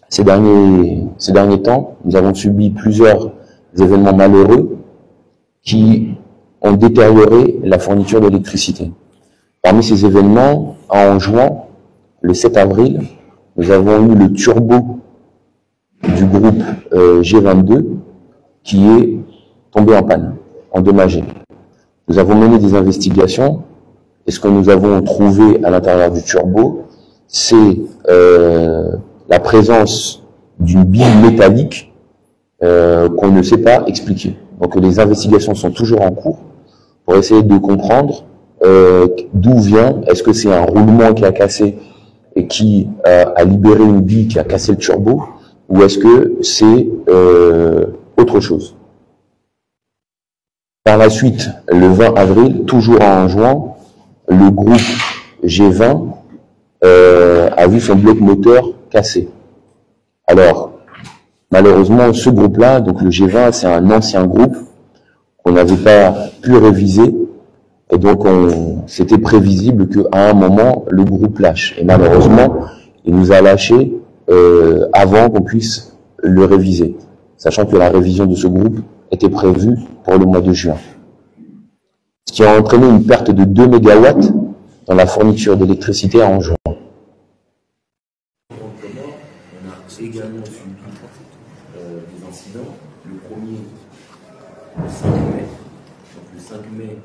Ces derniers temps, nous avons subi plusieurs événements malheureux qui ont détérioré la fourniture d'électricité. Parmi ces événements, en juin, le 7 avril, nous avons eu le turbo du groupe G22 qui est tombé en panne, endommagé. Nous avons mené des investigations et ce que nous avons trouvé à l'intérieur du turbo, c'est la présence d'une bille métallique qu'on ne sait pas expliquer. Donc les investigations sont toujours en cours pour essayer de comprendre d'où vient, est-ce que c'est un roulement qui a cassé et qui a libéré une bille qui a cassé le turbo, ou est-ce que c'est autre chose. Par la suite, le 20 avril, toujours en juin, le groupe G20 a vu son bloc moteur cassé. Alors, malheureusement, ce groupe-là, donc le G20, c'est un ancien groupe qu'on n'avait pas pu réviser, et donc c'était prévisible qu'à un moment, le groupe lâche. Et malheureusement, il nous a lâché avant qu'on puisse le réviser, sachant que la révision de ce groupe était prévue pour le mois de juin. Ce qui a entraîné une perte de 2 mégawatts dans la fourniture d'électricité en juin. On a également subi des incidents. Le premier, le 5 mai. Donc le 5 mai,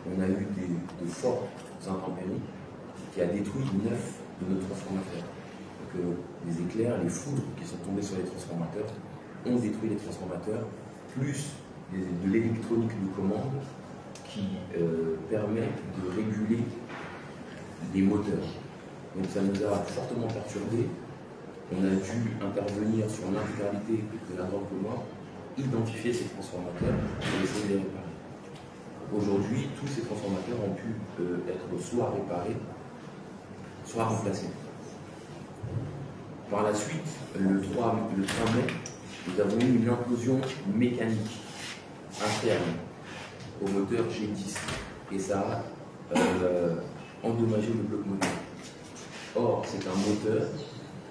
on a eu de fortes intempéries qui a détruit 9 de nos transformateurs. Donc les éclairs, les foudres qui sont tombés sur les transformateurs ont détruit les transformateurs, plus de l'électronique de commande qui permet de réguler les moteurs. Donc ça nous a fortement perturbés. On a dû intervenir sur l'intégralité de la drogue commun, identifier ces transformateurs et essayer de les réparer. Aujourd'hui, tous ces transformateurs ont pu être soit réparés, soit remplacés. Par la suite, le 3 mai, nous avons eu une implosion mécanique interne au moteur G10 et ça a endommagé le bloc moteur. Or, c'est un moteur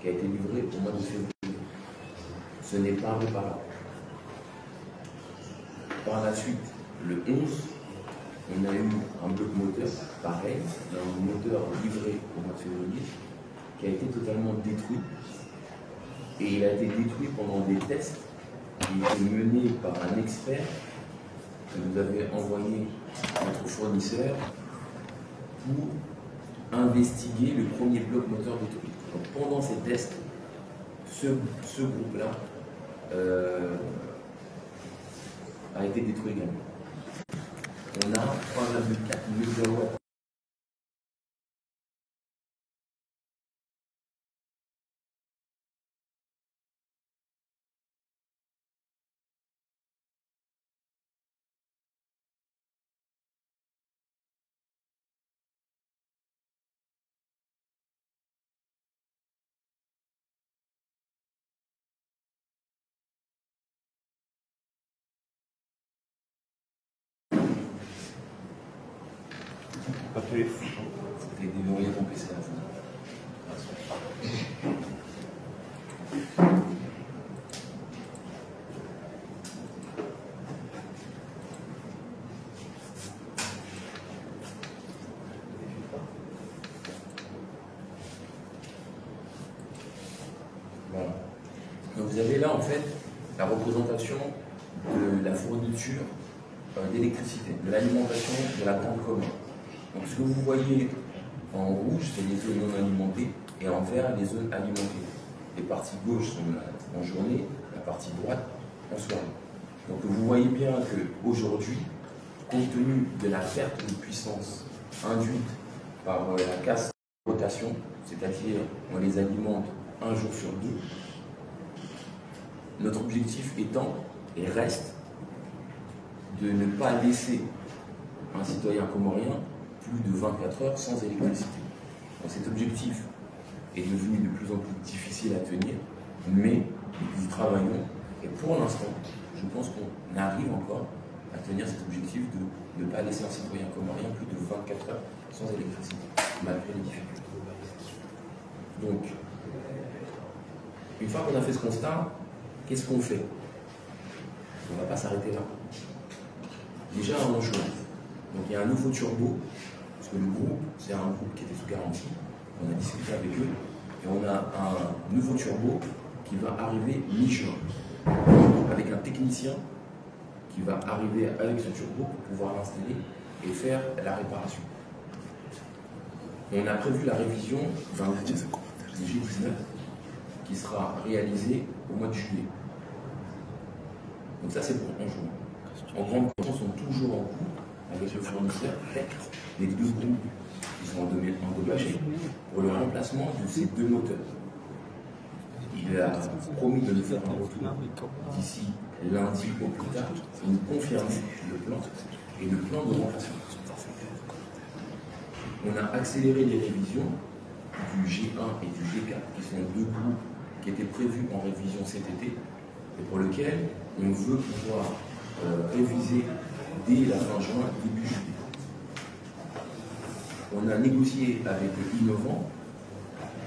qui a été livré au mois de février. Ce n'est pas réparable. Par la suite, le 11, on a eu un bloc moteur pareil, un moteur livré au mois de février, qui a été totalement détruit. Et il a été détruit pendant des tests qui étaient menés par un expert que nous avait envoyé notre fournisseur pour investiguer le premier bloc moteur détruit. Donc pendant ces tests, ce groupe-là a été détruit également. On a 3,4 MW. Pas tous les fous. C'était des verrouillés qu'on PC à la fin. Voilà. Donc vous avez là en fait la représentation de la fourniture d'électricité, de l'alimentation de la grande commune. Donc ce que vous voyez en rouge, c'est les zones non alimentées, et en vert, les zones alimentées. Les parties gauches sont en journée, la partie droite en soirée. Donc vous voyez bien qu'aujourd'hui, compte tenu de la perte de puissance induite par la casse de rotation, c'est-à-dire on les alimente un jour sur deux, notre objectif étant et reste de ne pas laisser un citoyen comorien plus de 24 heures sans électricité. Donc cet objectif est devenu de plus en plus difficile à tenir, mais nous y travaillons et pour l'instant, je pense qu'on arrive encore à tenir cet objectif de ne pas laisser un citoyen comorien plus de 24 heures sans électricité, malgré les difficultés. Donc, Une fois qu'on a fait ce constat, qu'est-ce qu'on fait? On ne va pas s'arrêter là. Déjà un changement. Donc il y a un nouveau turbo, parce que le groupe, c'est un groupe qui était sous garantie. On a discuté avec eux, et on a un nouveau turbo qui va arriver mi-juin, avec un technicien qui va arriver avec ce turbo pour pouvoir l'installer et faire la réparation. On a prévu la révision d'un groupe du G19 qui sera réalisée au mois de juillet. Donc ça c'est pour un juin. En grande partie sont toujours en cours avec le fournisseur, les deux groupes qui sont endommagés pour le remplacement de ces deux moteurs. Il a promis de nous faire un retour d'ici lundi au plus tard pour nous confirmer le plan et le plan de remplacement. On a accéléré les révisions du G1 et du G4, qui sont deux groupes qui étaient prévus en révision cet été et pour lesquels on veut pouvoir réviser dès la fin juin, début juillet. On a négocié avec Innovant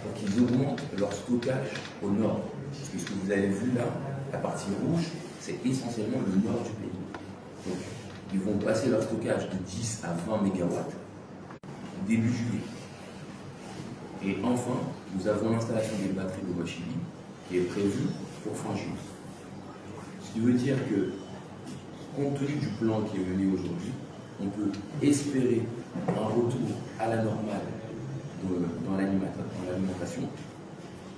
pour qu'ils augmentent leur stockage au nord. Parce que ce que vous avez vu là, la partie rouge, c'est essentiellement le nord du pays. Donc, ils vont passer leur stockage de 10 à 20 MW début juillet. Et enfin, nous avons l'installation des batteries de Wachili qui est prévue pour fin juillet. Ce qui veut dire que, compte tenu du plan qui est mené aujourd'hui, on peut espérer un retour à la normale dans l'alimentation,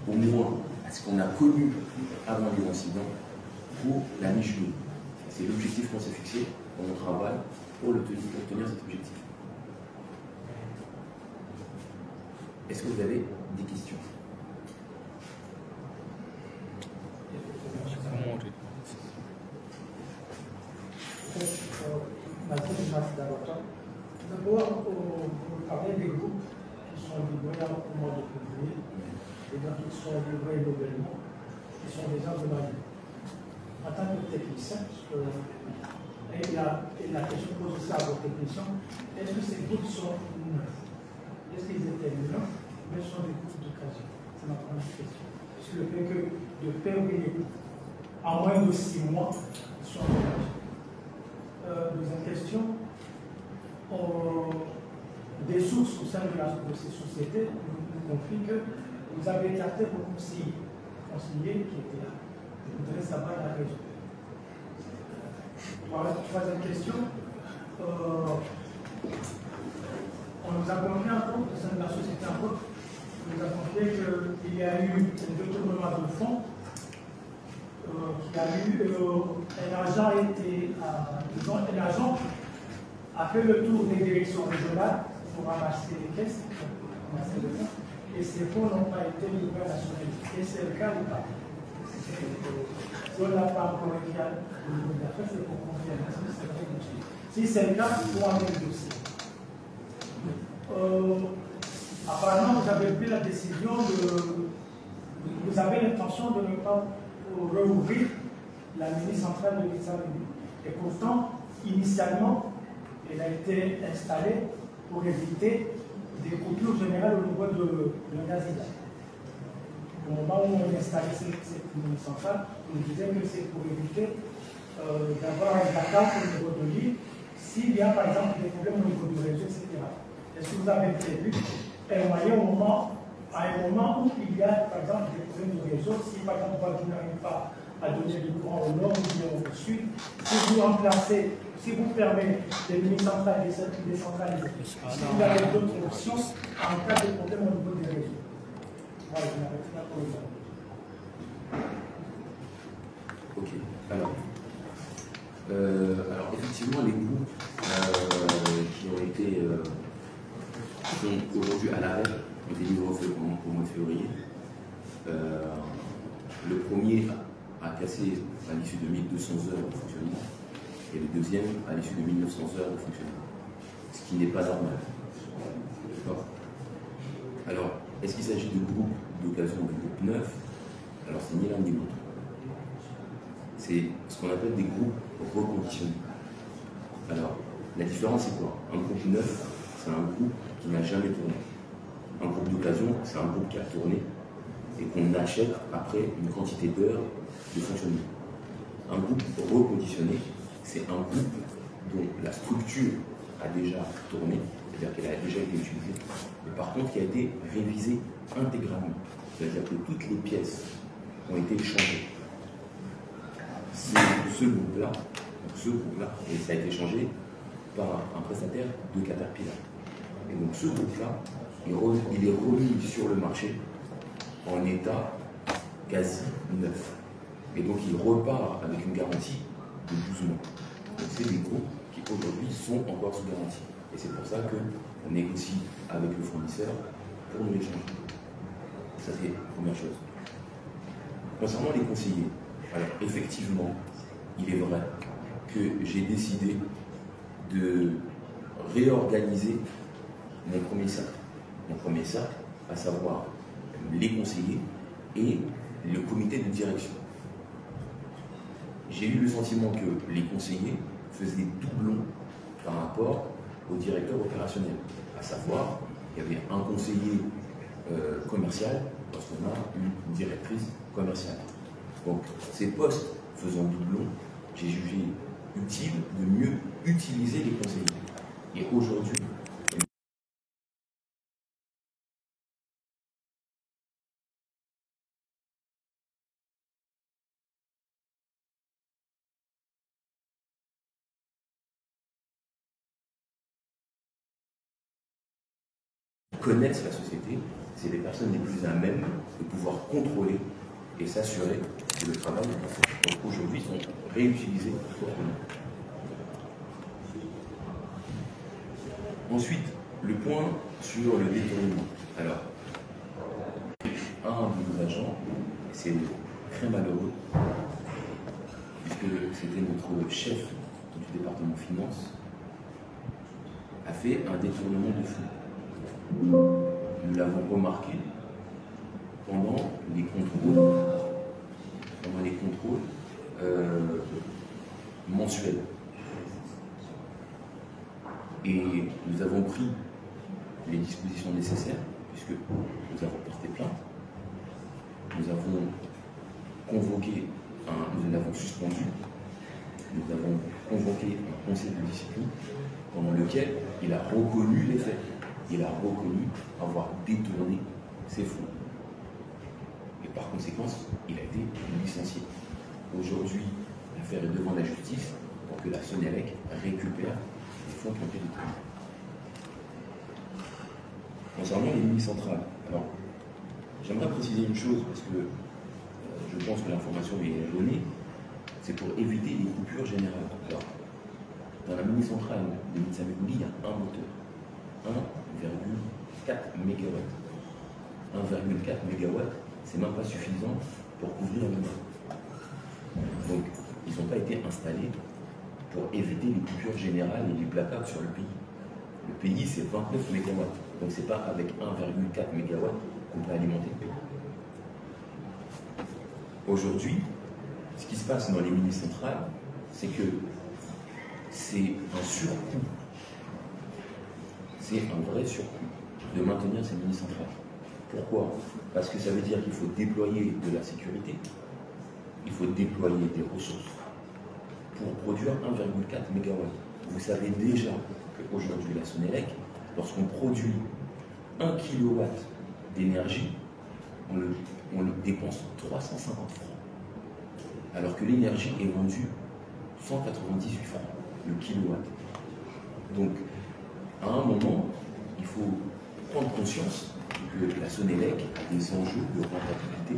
au moins à ce qu'on a connu avant les incidents, pour la mi-juillet. C'est l'objectif qu'on s'est fixé, on travaille pour obtenir cet objectif. Est-ce que vous avez des questions? D'abord, vous parlez des groupes qui sont livrés au mois de février et donc qui sont livrés nouvellement, qui sont déjà endommagés. En tant que technicien, et la question pose aussi à vos techniciens, est-ce que ces groupes sont neufs? Est-ce qu'ils étaient neufs, mais sont des groupes d'occasion? C'est ma première question. Sur le fait que de février à moins de 6 mois, ils sont endommagés. Deuxième question, des sources au sein de ces sociétés nous confient que vous avez écarté vos conseillers qui étaient là. Je voudrais savoir la raison. Voilà, troisième question. On nous a confié un peu, au sein de la société un peu, on nous a confié qu'il y a eu un détournement de fonds, qu'il y a eu un agent a fait le tour des directions régionales pour ramasser les caisses, et ces fonds n'ont pas été livrés à la nationalité. Et c'est le cas ou pas? Si on n'a pas encore écrit au niveau d'affaires, c'est pour confirmer. Si c'est le cas, il faut amener le dossier. Apparemment, vous avez pris la décision vous avez l'intention de ne pas rouvrir la mini-centrale de l'État-Unis. Et pourtant, initialement, elle a été installée pour éviter des coupures générales au niveau de Gazida. Au moment où on a installé cette mini-centrale, on disait que c'est pour éviter d'avoir un blackout au niveau de l'île, s'il y a par exemple des problèmes au niveau du réseau, etc. Est-ce que vous avez prévu un moyen à un moment où il y a par exemple des problèmes de réseau, si par exemple vous n'arrivez pas à donner du courant au nord ou bien au sud, si vous remplacez, si vous fermez les mini-centrales décentralisées, si vous avez d'autres options en cas de problème au niveau des réseaux. Voilà, je m'arrête là pour le moment. Ok, alors effectivement, les groupes qui ont été sont aujourd'hui à l'arrêt ont été livrés au mois de février. Le premier a cassé à l'issue de 1200 heures de fonctionnement et le deuxième à l'issue de 1900 heures de fonctionnement, ce qui n'est pas normal. D'accord. Alors, est-ce qu'il s'agit de groupes d'occasion ou de groupes neufs? Alors, c'est ni l'un ni l'autre. C'est ce qu'on appelle des groupes reconditionnés. Alors, la différence, c'est quoi? Un groupe neuf, c'est un groupe qui n'a jamais tourné. Un groupe d'occasion, c'est un groupe qui a tourné et qu'on achète après une quantité d'heures de fonctionnement. Un groupe reconditionné, c'est un groupe dont la structure a déjà tourné, c'est-à-dire qu'elle a déjà été utilisée, mais par contre qui a été révisée intégralement, c'est-à-dire que toutes les pièces ont été changées. C'est ce groupe-là, et ça a été changé par un prestataire de Caterpillar. Et donc ce groupe-là, il est remis sur le marché en état quasi neuf. Et donc il repart avec une garantie de 12 mois. Donc c'est des groupes qui aujourd'hui sont encore sous garantie. Et c'est pour ça qu'on négocie avec le fournisseur pour nous les changer. Ça c'est la première chose. Concernant les conseillers, alors effectivement, il est vrai que j'ai décidé de réorganiser mon premier cercle. Mon premier cercle, à savoir les conseillers et le comité de direction. J'ai eu le sentiment que les conseillers faisaient doublon par rapport au directeur opérationnel. À savoir, il y avait un conseiller commercial lorsqu'on a une directrice commerciale. Donc, ces postes faisant doublon, j'ai jugé utile de mieux utiliser les conseillers. Et aujourd'hui, connaissent la société, c'est les personnes les plus à même de pouvoir contrôler et s'assurer que le travail est fait. Donc aujourd'hui, ils sont réutilisés autrement. Ensuite, le point sur le détournement. Alors, un de nos agents, c'est très malheureux, puisque c'était notre chef du département finance, a fait un détournement de fonds. Nous l'avons remarqué pendant les contrôles mensuels. Et nous avons pris les dispositions nécessaires, puisque nous avons porté plainte, nous avons convoqué, nous l'avons suspendu, nous avons convoqué un conseil de discipline pendant lequel il a reconnu les faits. Il a reconnu avoir détourné ses fonds. Et par conséquent, il a été licencié. Aujourd'hui, l'affaire est devant la justice pour que la Sonelec récupère les fonds qui ont été détournés. Concernant les mini-centrales, alors, j'aimerais préciser une chose, parce que je pense que l'information est donnée, c'est pour éviter les coupures générales. Alors, dans la mini-centrale de Mitsamekouli, il y a un moteur. 1,4 MW. 1,4 MW, c'est même pas suffisant pour couvrir le marché. Donc, ils n'ont pas été installés pour éviter les coupures générales et les blackouts sur le pays. Le pays, c'est 29 MW. Donc, c'est pas avec 1,4 MW qu'on peut alimenter le pays. Aujourd'hui, ce qui se passe dans les mini-centrales, c'est que c'est un surcoût. C'est un vrai surcoût de maintenir ces mini-centrales. Pourquoi? Parce que ça veut dire qu'il faut déployer de la sécurité, il faut déployer des ressources pour produire 1,4 MW. Vous savez déjà qu'aujourd'hui, la Sonelec, lorsqu'on produit 1 kW d'énergie, on le dépense 350 francs. Alors que l'énergie est vendue 198 francs le kilowatt. Donc, à un moment, il faut prendre conscience que la Sonelec a des enjeux de rentabilité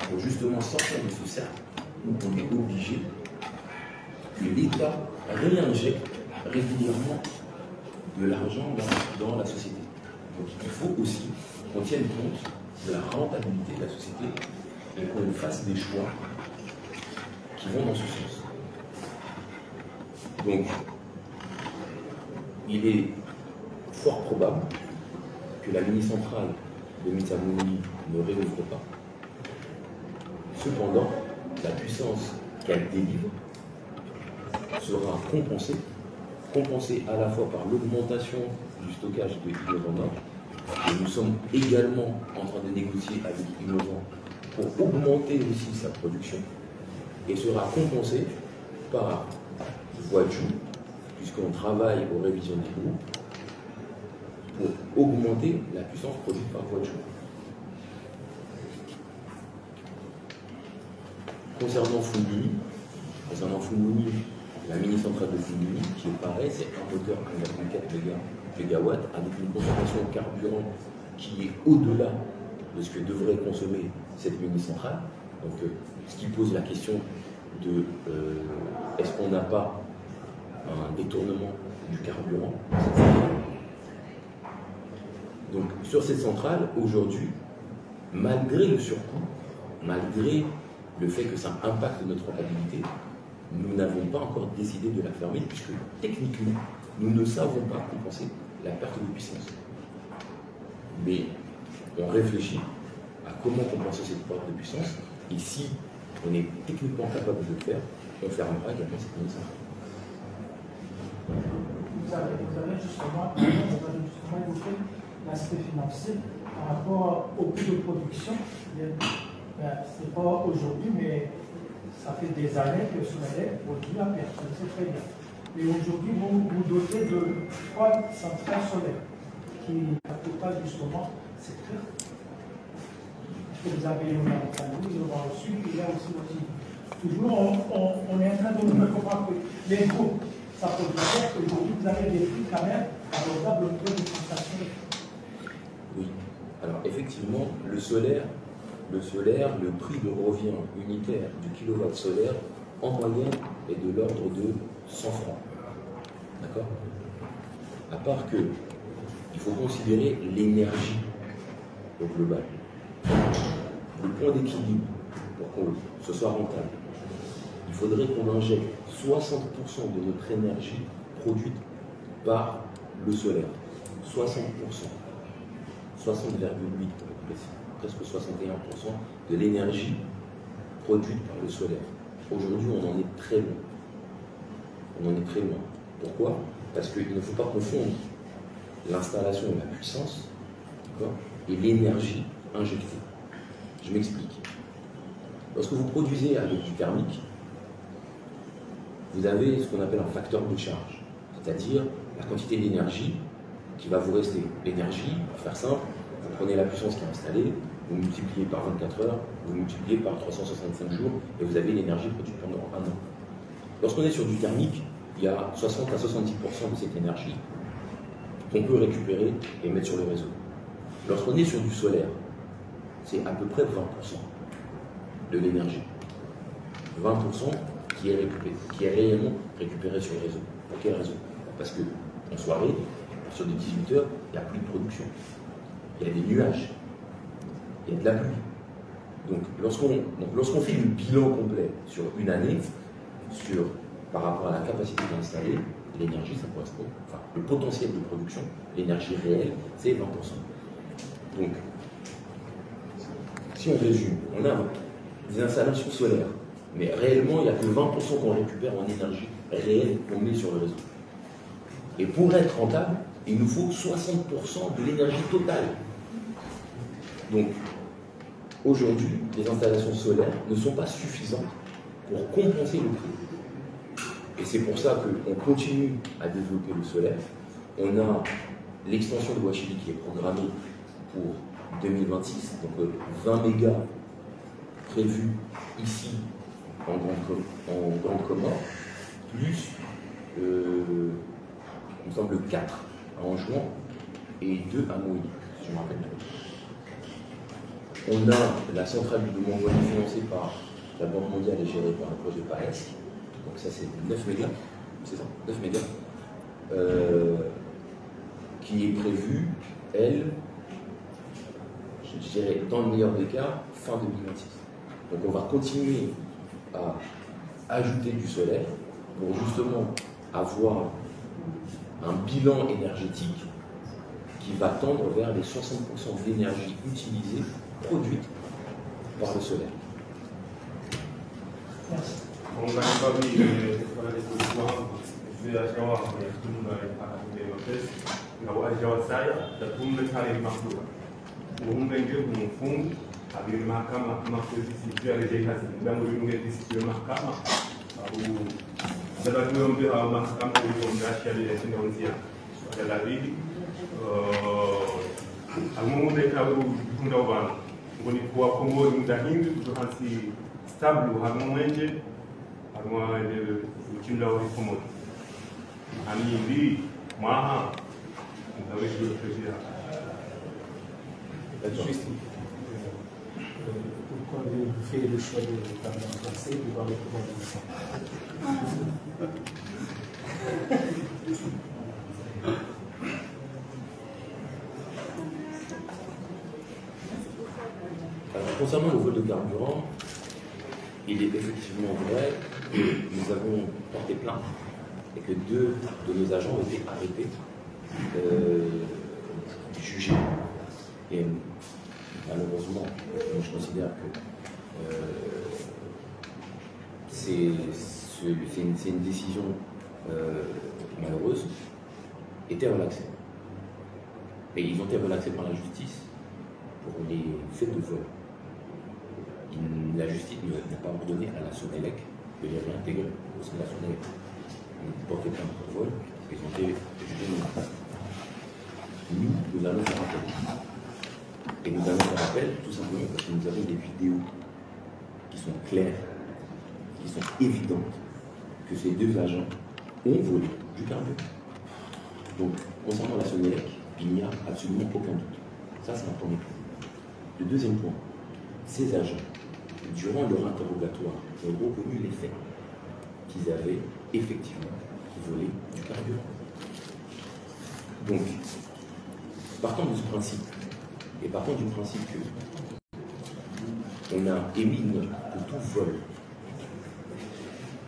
pour justement sortir de ce cercle où on est obligé que l'État réinjecte régulièrement de l'argent dans la société. Donc il faut aussi qu'on tienne compte de la rentabilité de la société et qu'on fasse des choix qui vont dans ce sens. Donc, il est fort probable que la mini-centrale de Mitsamekouli ne réouvre pas. Cependant, la puissance qu'elle délivre sera compensée à la fois par l'augmentation du stockage de hydrogène Et nous sommes également en train de négocier avec Innovant pour augmenter aussi sa production et sera compensé par Huaqiu, puisqu'on travaille aux révisions du groupe pour augmenter la puissance produite par Huaqiu. Concernant Fundini, la mini-centrale de Fundini, qui est pareil, c'est un moteur 1,4 MW avec une consommation de carburant qui est au-delà de ce que devrait consommer cette mini-centrale. Donc, ce qui pose la question de est-ce qu'on n'a pas un détournement du carburant. Donc, sur cette centrale, aujourd'hui, malgré le surcoût, malgré le fait que ça impacte notre rentabilité, nous n'avons pas encore décidé de la fermer puisque techniquement, nous ne savons pas compenser la perte de puissance. Mais on réfléchit à comment compenser cette perte de puissance et si on est techniquement capable de le faire, on fermera également cette mini-centrale. Vous avez justement évoqué l'aspect financier par rapport au coût de production. Ce n'est pas aujourd'hui, mais ça fait des années que Sonatel produit à perte, c'est très bien. Et aujourd'hui, vous vous dotez de 3 centrales solaires qui, à total justement, c'est clair. Vous avez une au sud, il y a aussi au sud. Toujours, on est en train de nous comprendre que les groupes, ça produit cher, aujourd'hui, vous avez des prix quand même abordables au niveau de transaction. Oui, alors effectivement, le solaire, le prix de revient unitaire du kilowatt solaire en moyenne est de l'ordre de 100 francs. D'accord? À part que il faut considérer l'énergie au global. Le point d'équilibre pour que ce soit rentable, il faudrait qu'on injecte 60% de notre énergie produite par le solaire. 60%. 60,8% presque 61% de l'énergie produite par le solaire. Aujourd'hui, on en est très loin. On en est très loin. Pourquoi? Parce qu'il ne faut pas confondre l'installation et la puissance et l'énergie injectée. Je m'explique. Lorsque vous produisez avec du thermique, vous avez ce qu'on appelle un facteur de charge, c'est-à-dire la quantité d'énergie qui va vous rester. L'énergie, pour faire simple, vous prenez la puissance qui est installée, vous multipliez par 24 heures, vous multipliez par 365 jours, et vous avez l'énergie produite pendant un an. Lorsqu'on est sur du thermique, il y a 60 à 70% de cette énergie qu'on peut récupérer et mettre sur le réseau. Lorsqu'on est sur du solaire, c'est à peu près 20% de l'énergie. 20% qui est réellement récupéré sur le réseau. Pour quelle raison? Parce qu'en soirée, à partir de 18 h, il n'y a plus de production. Il y a des nuages. Il y a de la pluie. Donc lorsqu'on fait le bilan complet sur une année, par rapport à la capacité d'installer, l'énergie, ça correspond, enfin le potentiel de production, l'énergie réelle, c'est 20%. Donc, si on résume, on a des installations solaires, mais réellement, il n'y a que 20% qu'on récupère en énergie réelle qu'on met sur le réseau. Et pour être rentable, il nous faut 60% de l'énergie totale. Donc, aujourd'hui, les installations solaires ne sont pas suffisantes pour compenser le prix. Et c'est pour ça qu'on continue à développer le solaire. On a l'extension de Ouachili qui est programmée pour 2026, donc 20 mégas prévus ici en Grande Comore, plus, il me semble, 4 à Anjouan et 2 à Moïse, si je me rappelle bien. On a la centrale du Mont-Voilier financée par la Banque mondiale et gérée par le projet PAES, donc ça c'est 9 mégas, c'est ça, 9 mégas, qui est prévue, elle, je dirais, dans le meilleur des cas, fin 2026. Donc on va continuer à ajouter du solaire pour justement avoir un bilan énergétique qui va tendre vers les 60% d'énergie utilisée produite par le solaire. Merci. On n'a pas mis les positions. Je vais assurer tout le monde à raconter votre test. Jawasaya da tumbe kare makura muumbe ndio mfungu abiri mahakama kama kesi ya rejea ndango yunge disiplina mahakama au dala tuombe au mahakama hiyo ndasha ile inaanzia dala hili amuumbe kabu kunda ubana ngoni kwa kongo mdahindu tuhansi stable hamwenje harma kimla wa komo ani ndi maha avec le président. Pourquoi vous faites le choix de parler en français devant le pouvoir de l'État? Concernant le vol de carburant, il est effectivement vrai que nous avons porté plainte et que 2 de nos agents ont été arrêtés. Jugé. Et malheureusement, je considère que c'est une décision malheureuse, était relaxée. Et ils ont été relaxés par la justice pour les faits de vol. La justice n'a pas ordonné à la Sonelec de les réintégrer au sein de la Sonelec. Ils portaient plainte pour vol, ils ont été jugés non. Nous allons faire appel. Et nous allons faire appel tout simplement parce que nous avons des vidéos qui sont claires, qui sont évidentes, que ces 2 agents ont volé du carburant. Donc, concernant la Sonelec, il n'y a absolument aucun doute. Ça, c'est un premier point. Le deuxième point, ces agents, durant leur interrogatoire, ont reconnu les faits qu'ils avaient effectivement volé du carburant. Donc, partant de ce principe, et partant du principe que on a émis une note que tout vol,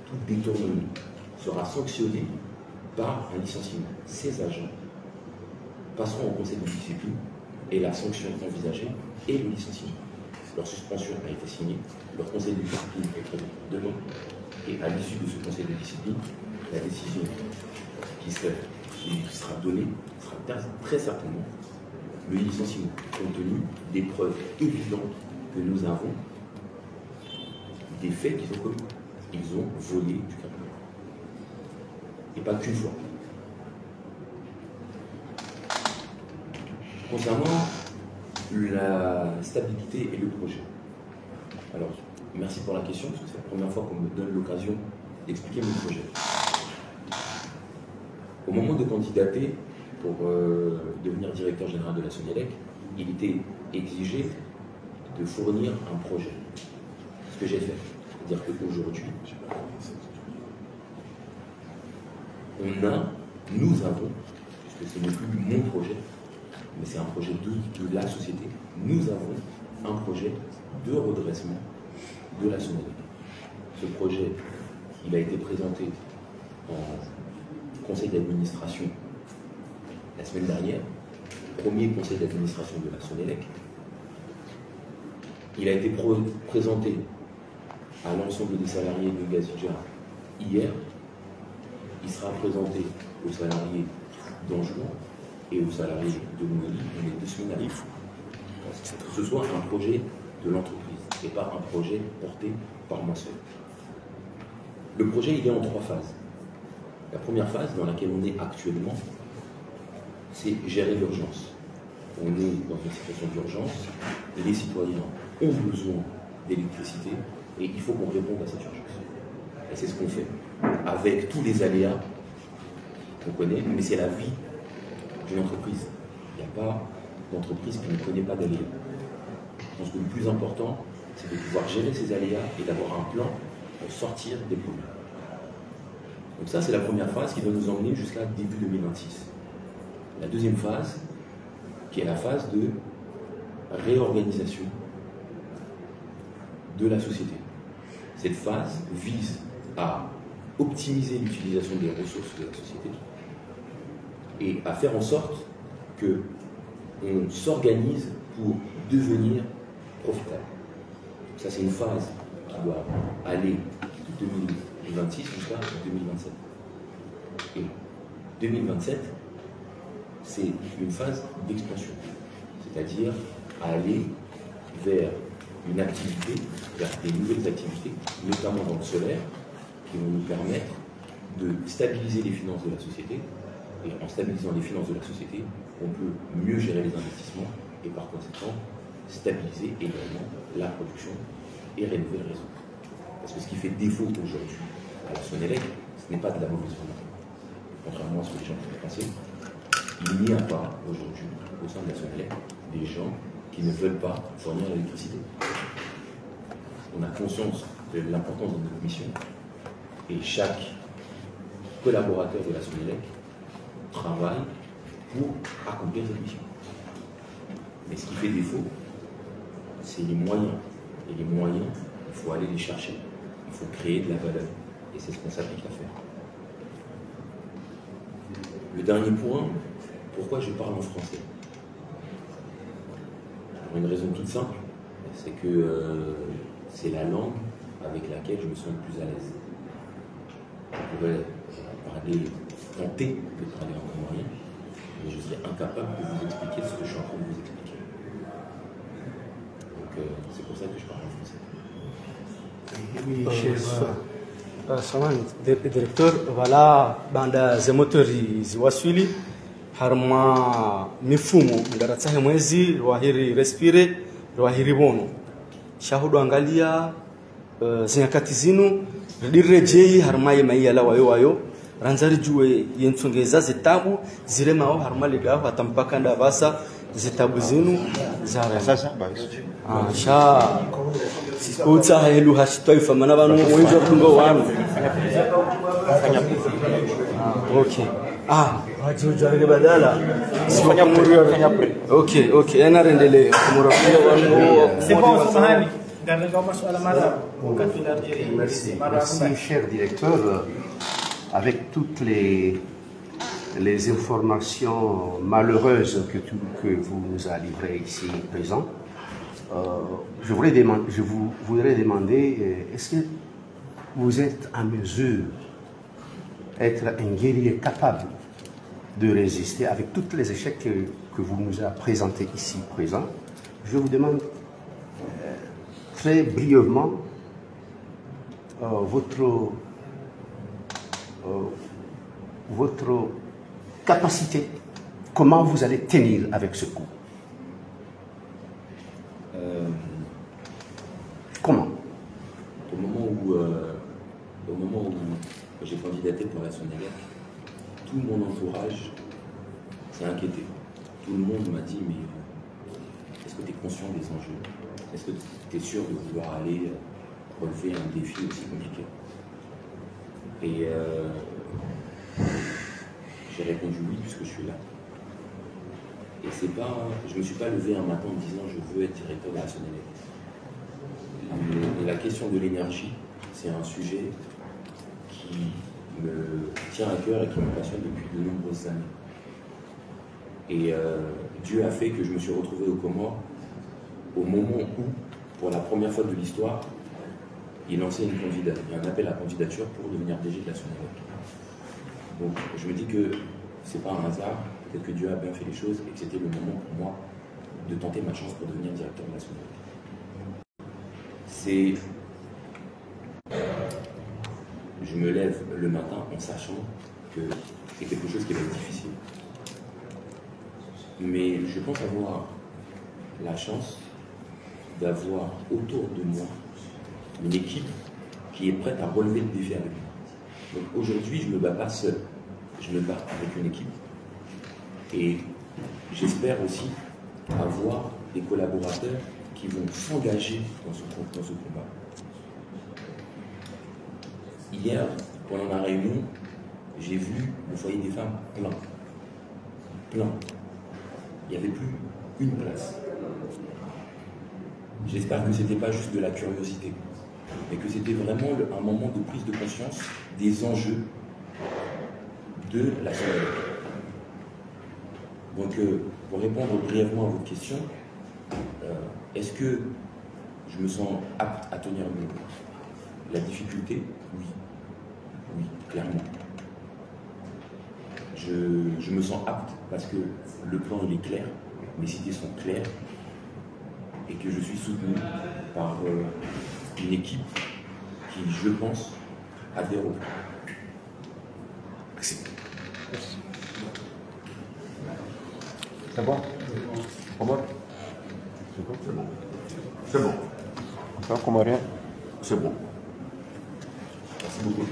tout détournement sera sanctionné par un licenciement. Ces agents passeront au conseil de discipline et la sanction envisagée est le licenciement. Leur suspension a été signée, leur conseil de discipline est prévu demain, et à l'issue de ce conseil de discipline, la décision qui sera donnée sera très certainement le licenciement, compte tenu des preuves évidentes que nous avons des faits qu'ils ont commis. Ils ont volé du carburant. Et pas qu'une fois. Concernant la stabilité et le projet. Alors, merci pour la question, parce que c'est la première fois qu'on me donne l'occasion d'expliquer mon projet. Au moment de candidater pour devenir directeur général de la Sonelec, il était exigé de fournir un projet. Ce que j'ai fait. C'est-à-dire qu'aujourd'hui, nous avons, puisque ce n'est plus mon projet, mais c'est un projet de la société, nous avons un projet de redressement de la Sonelec. Ce projet, il a été présenté en conseil d'administration la semaine dernière, premier conseil d'administration de la Sonelec. Il a été présenté à l'ensemble des salariés de Gazidja hier. Il sera présenté aux salariés d'Anjouan et aux salariés de Nouméli dans les 2 semaines à venir. Que ce soit un projet de l'entreprise et pas un projet porté par moi seul. Le projet, il est en 3 phases. La première phase, dans laquelle on est actuellement, c'est gérer l'urgence. On est dans une situation d'urgence, les citoyens ont besoin d'électricité et il faut qu'on réponde à cette urgence. Et c'est ce qu'on fait, avec tous les aléas qu'on connaît, mais c'est la vie d'une entreprise. Il n'y a pas d'entreprise qui ne connaît pas d'aléas. Je pense que le plus important, c'est de pouvoir gérer ces aléas et d'avoir un plan pour sortir des problèmes. Donc ça, c'est la première phase qui va nous emmener jusqu'à début 2026. La deuxième phase, qui est la phase de réorganisation de la société. Cette phase vise à optimiser l'utilisation des ressources de la société et à faire en sorte qu'on s'organise pour devenir profitable. Ça, c'est une phase qui doit aller de 2026 jusqu'à 2027. Et 2027, c'est une phase d'expansion, c'est-à-dire aller vers une activité, vers des nouvelles activités, notamment dans le solaire, qui vont nous permettre de stabiliser les finances de la société. Et en stabilisant les finances de la société, on peut mieux gérer les investissements et par conséquent stabiliser également la production et rénover le réseau. Parce que ce qui fait défaut aujourd'hui à la Sonélec, ce n'est pas de la mauvaise volonté. Contrairement à ce que les gens pourraient penser, il n'y a pas aujourd'hui au sein de la Sonélec des gens qui ne veulent pas fournir l'électricité. On a conscience de l'importance de notre mission et chaque collaborateur de la Sonélec travaille pour accomplir cette mission. Mais ce qui fait défaut, c'est les moyens. Et les moyens, il faut aller les chercher. Il faut créer de la valeur. Et c'est ce qu'on s'applique à faire. Le dernier point, pourquoi je parle en français? Pour une raison toute simple, c'est que c'est la langue avec laquelle je me sens le plus à l'aise. Je pourrais tenter de parler en comorien, mais je suis incapable de vous expliquer ce que je suis en train de vous expliquer. Donc c'est pour ça que je parle en français. Oui, chef. Samahani directeur, wala banda za motori ziwasili harma mifumo ndaratsahe mwezi rwahiri respire rwahiri bono shahudu angalia zinyakati zinu ridirejei harma yemayala wayo ranzari juwe yentsongeza zitabu ziremao harma ligaho atampaka ndabasa zitabu zinu zara sasa basi sha utsa helu hashitoifa mana banu wenzo kungo wanu okay wajiujari badala fanya pre okay ana rendelee kumura wanu C'est bon, Samahani. Merci, cher directeur. Avec toutes les informations malheureuses que vous nous avez livrées ici présent, je vous voudrais demander, est-ce que vous êtes en mesure d'être un guerrier capable de résister avec tous les échecs que vous nous avez présentés ici présent? Je vous demande très brièvement votre capacité, comment vous allez tenir avec ce coup? Comment? Au moment où j'ai candidaté pour la Sonélec, tout mon entourage s'est inquiété. Tout le monde m'a dit, mais est-ce que tu es conscient des enjeux? Est-ce que tu es sûr de vouloir aller relever un défi aussi compliqué? Et j'ai répondu oui, puisque je suis là. Et c'est pas, je ne me suis pas levé un matin en disant je veux être directeur de la Sonélec. La question de l'énergie, c'est un sujet qui me tient à cœur et qui me passionne depuis de nombreuses années. Et Dieu a fait que je me suis retrouvé aux Comores au moment où, pour la première fois de l'histoire, il lançait un appel à candidature pour devenir DG de la Sonélec. Donc je me dis que c'est pas un hasard, peut-être que Dieu a bien fait les choses et que c'était le moment pour moi de tenter ma chance pour devenir directeur de la Sonélec. Je me lève le matin en sachant que c'est quelque chose qui va être difficile. Mais je pense avoir la chance d'avoir autour de moi une équipe qui est prête à relever le défi avec moi. Donc aujourd'hui, je ne me bats pas seul, je me bats avec une équipe. Et j'espère aussi avoir des collaborateurs qui vont s'engager dans ce combat. Hier, pendant la réunion, j'ai vu le foyer des femmes plein. Plein. Il n'y avait plus une place. J'espère que ce n'était pas juste de la curiosité, mais que c'était vraiment un moment de prise de conscience des enjeux de la Sonélec. Donc, pour répondre brièvement à votre question, est-ce que je me sens apte à tenir la difficulté? Oui. Oui, clairement. je me sens apte parce que le plan il est clair, mes cités sont claires et que je suis soutenu par une équipe qui, je pense, adhère au plan. Merci. C'est bon? C'est bon? C'est bon. Encore comme rien? C'est bon. Merci beaucoup.